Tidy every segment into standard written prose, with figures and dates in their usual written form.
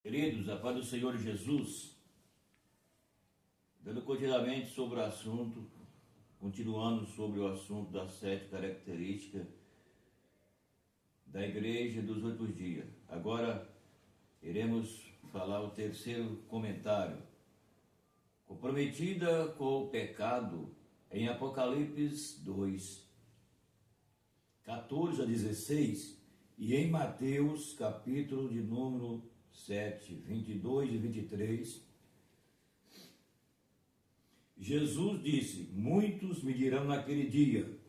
Queridos, a paz do Senhor Jesus, dando continuamente sobre o assunto, continuando sobre o assunto das 7 características da igreja dos últimos dias. Agora iremos falar o terceiro comentário. Comprometida com o pecado, em Apocalipse 2, 14 a 16, e em Mateus, capítulo de número 7, 22 e 23, Jesus disse: muitos me dirão naquele dia: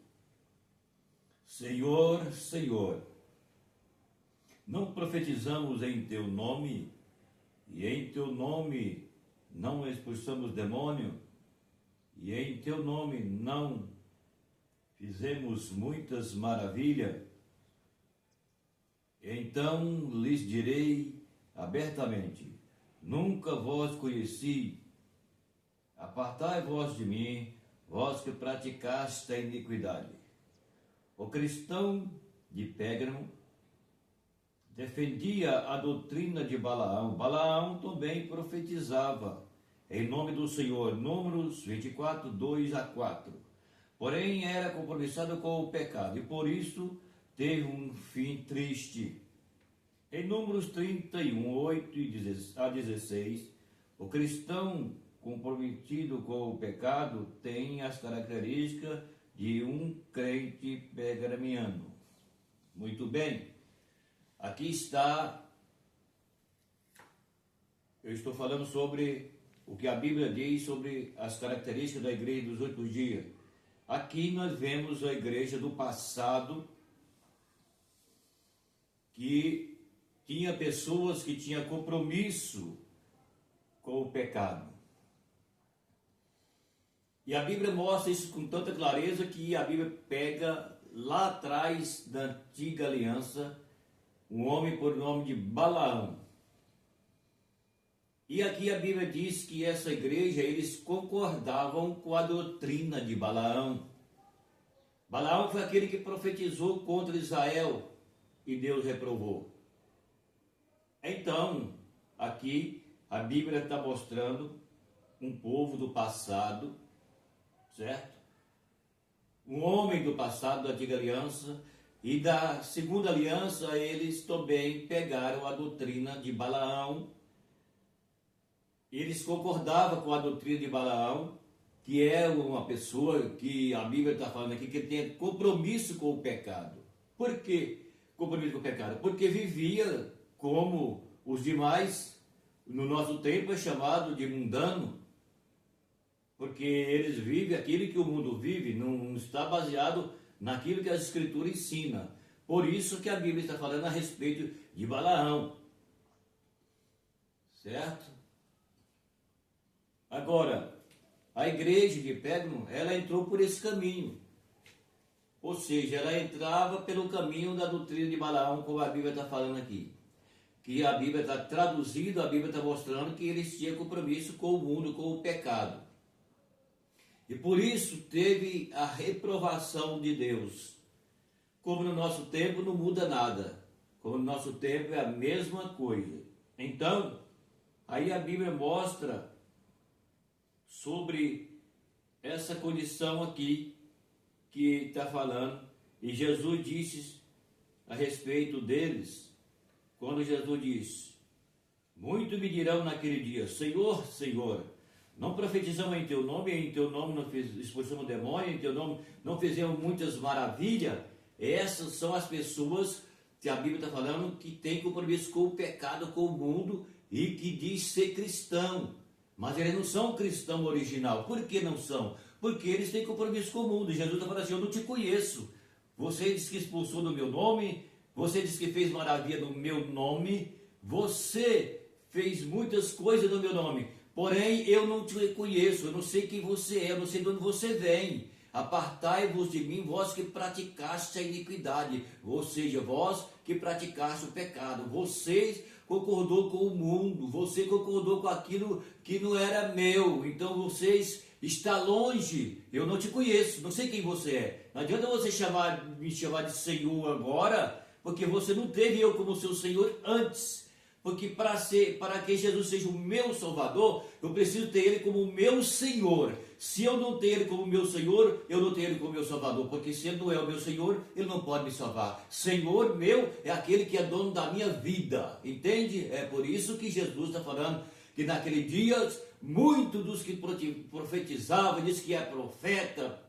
Senhor, Senhor, não profetizamos em teu nome, e em teu nome não expulsamos demônio, e em teu nome não fizemos muitas maravilhas? Então lhes direi abertamente: nunca vos conheci. Apartai-vos de mim, vós que praticaste a iniquidade. O cristão de Pérgamo defendia a doutrina de Balaão. Balaão também profetizava em nome do Senhor. Números 24, 2 a 4. Porém era compromissado com o pecado e por isso teve um fim triste. Em Números 31, 8 a 16, o cristão comprometido com o pecado tem as características de um crente pergamiano. Muito bem, aqui está, eu estou falando sobre o que a Bíblia diz sobre as características da igreja dos últimos dias. Aqui nós vemos a igreja do passado, que tinha pessoas que tinham compromisso com o pecado. E a Bíblia mostra isso com tanta clareza que a Bíblia pega lá atrás da antiga aliança um homem por nome de Balaão. E aqui a Bíblia diz que essa igreja, eles concordavam com a doutrina de Balaão. Balaão foi aquele que profetizou contra Israel e Deus reprovou. Então, aqui a Bíblia está mostrando um povo do passado, certo? Um homem do passado, da antiga aliança, e da segunda aliança eles também pegaram a doutrina de Balaão. Eles concordavam com a doutrina de Balaão, que é uma pessoa que a Bíblia está falando aqui, que tem compromisso com o pecado. Por que compromisso com o pecado? Porque vivia como os demais, no nosso tempo é chamado de mundano, porque eles vivem aquilo que o mundo vive, não está baseado naquilo que as Escrituras ensinam. Por isso que a Bíblia está falando a respeito de Balaão. Certo? Agora, a igreja de Pérgamo, ela entrou por esse caminho. Ou seja, ela entrava pelo caminho da doutrina de Balaão, como a Bíblia está falando aqui. Que a Bíblia está traduzindo, a Bíblia está mostrando que eles tinham compromisso com o mundo, com o pecado. E por isso teve a reprovação de Deus. Como no nosso tempo não muda nada. Como no nosso tempo é a mesma coisa. Então, aí a Bíblia mostra sobre essa condição aqui que está falando. E Jesus disse a respeito deles, quando Jesus disse: muito me dirão naquele dia: Senhor, Senhor, não profetizamos em teu nome, em teu nome não expulsamos demônio, em teu nome não fizemos muitas maravilhas. Essas são as pessoas que a Bíblia está falando que tem compromisso com o pecado, com o mundo, e que diz ser cristão. Mas eles não são cristão original. Por que não são? Porque eles têm compromisso com o mundo. Jesus está falando assim: eu não te conheço. Você disse que expulsou do meu nome, você disse que fez maravilha no meu nome, você fez muitas coisas no meu nome, porém eu não te conheço, eu não sei quem você é, eu não sei de onde você vem. Apartai-vos de mim, vós que praticaste a iniquidade, ou seja, vós que praticaste o pecado. Vocês concordou com o mundo, você concordou com aquilo que não era meu, então vocês está longe, eu não te conheço, não sei quem você é. Não adianta você me chamar de Senhor agora, porque você não teve eu como seu Senhor antes. Porque para que Jesus seja o meu Salvador, eu preciso ter Ele como o meu Senhor. Se eu não ter Ele como meu Senhor, eu não tenho Ele como meu Salvador. Porque se Ele não é o meu Senhor, Ele não pode me salvar. Senhor meu é aquele que é dono da minha vida. Entende? É por isso que Jesus está falando que naquele dia, muitos dos que profetizavam, diz que é profeta,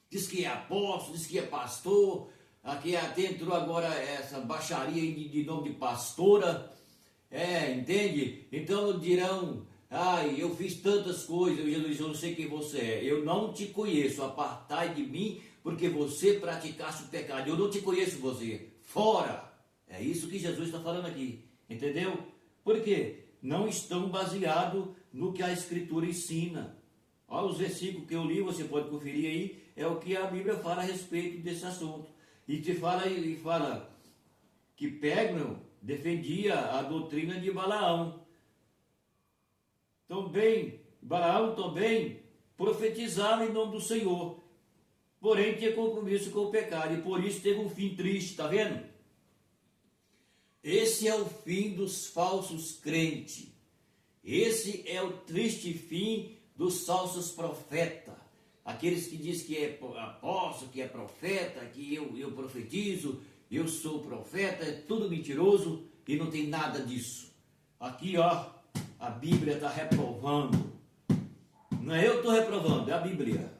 diz que é apóstolo, diz que é pastor. Aqui até entrou agora essa baixaria de nome de pastora, entende? Então dirão, eu fiz tantas coisas, Jesus diz, eu não sei quem você é, eu não te conheço, apartai de mim, porque você praticaste o pecado, eu não te conheço você, fora. É isso que Jesus está falando aqui, entendeu? Por quê? Não estão baseados no que a Escritura ensina. Olha os versículos que eu li, você pode conferir aí, é o que a Bíblia fala a respeito desse assunto. E fala que Pégamo defendia a doutrina de Balaão. Balaão também profetizava em nome do Senhor. Porém tinha compromisso com o pecado e por isso teve um fim triste, está vendo? Esse é o fim dos falsos crentes. Esse é o triste fim dos falsos profetas. Aqueles que dizem que é apóstolo, que é profeta, que eu profetizo, eu sou profeta, é tudo mentiroso e não tem nada disso. Aqui, a Bíblia está reprovando. Não é eu que estou reprovando, é a Bíblia.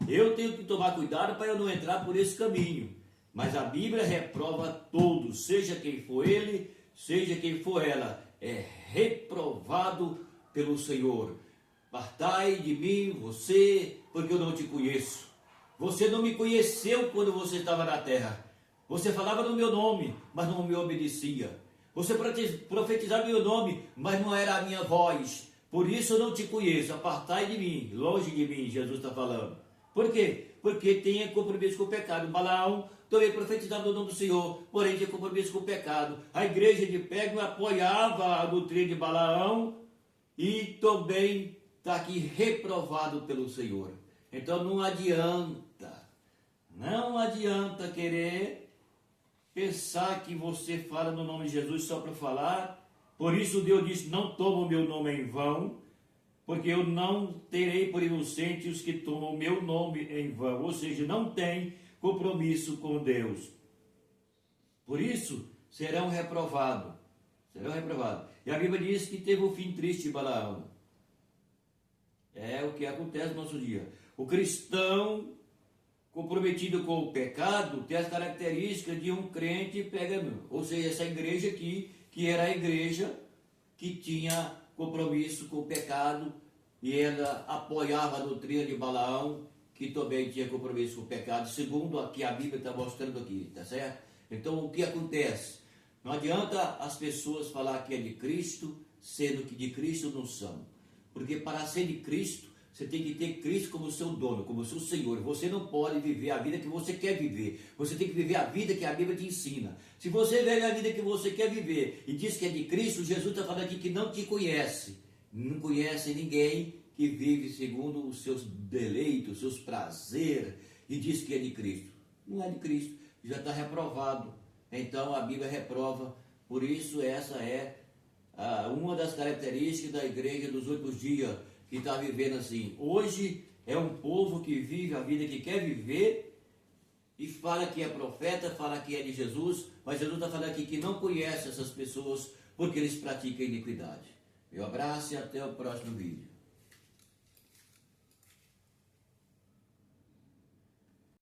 Eu tenho que tomar cuidado para eu não entrar por esse caminho. Mas a Bíblia reprova todos, seja quem for ele, seja quem for ela. É reprovado pelo Senhor. Apartai de mim, você, porque eu não te conheço. Você não me conheceu quando você estava na terra. Você falava no meu nome, mas não me obedecia. Você profetizava meu nome, mas não era a minha voz. Por isso eu não te conheço. Apartai de mim, longe de mim, Jesus está falando. Por quê? Porque tinha compromisso com o pecado. Balaão também profetizava no nome do Senhor, porém tinha compromisso com o pecado. A igreja de Pégamo apoiava a doutrina de Balaão e também está aqui reprovado pelo Senhor. Então não adianta querer pensar que você fala no nome de Jesus só para falar. Por isso Deus disse, não toma o meu nome em vão, porque eu não terei por inocente os que tomam o meu nome em vão. Ou seja, não tem compromisso com Deus. Por isso serão reprovados. E a Bíblia diz que teve um fim triste de Balaão. É o que acontece no nosso dia. O cristão comprometido com o pecado tem as características de um crente pegano. Ou seja, essa igreja aqui, que era a igreja que tinha compromisso com o pecado e ela apoiava a doutrina de Balaão, que também tinha compromisso com o pecado, segundo o que a Bíblia está mostrando aqui, tá certo? Então, o que acontece? Não adianta as pessoas falar que é de Cristo, sendo que de Cristo não são. Porque para ser de Cristo, você tem que ter Cristo como seu dono, como seu Senhor. Você não pode viver a vida que você quer viver. Você tem que viver a vida que a Bíblia te ensina. Se você vive a vida que você quer viver e diz que é de Cristo, Jesus está falando aqui que não te conhece. Não conhece ninguém que vive segundo os seus deleitos, os seus prazeres e diz que é de Cristo. Não é de Cristo, já está reprovado. Então a Bíblia reprova. Por isso essa é uma das características da igreja dos últimos dias, que está vivendo assim. Hoje é um povo que vive a vida que quer viver e fala que é profeta, fala que é de Jesus, mas Jesus está falando aqui que não conhece essas pessoas porque eles praticam iniquidade. Meu abraço e até o próximo vídeo.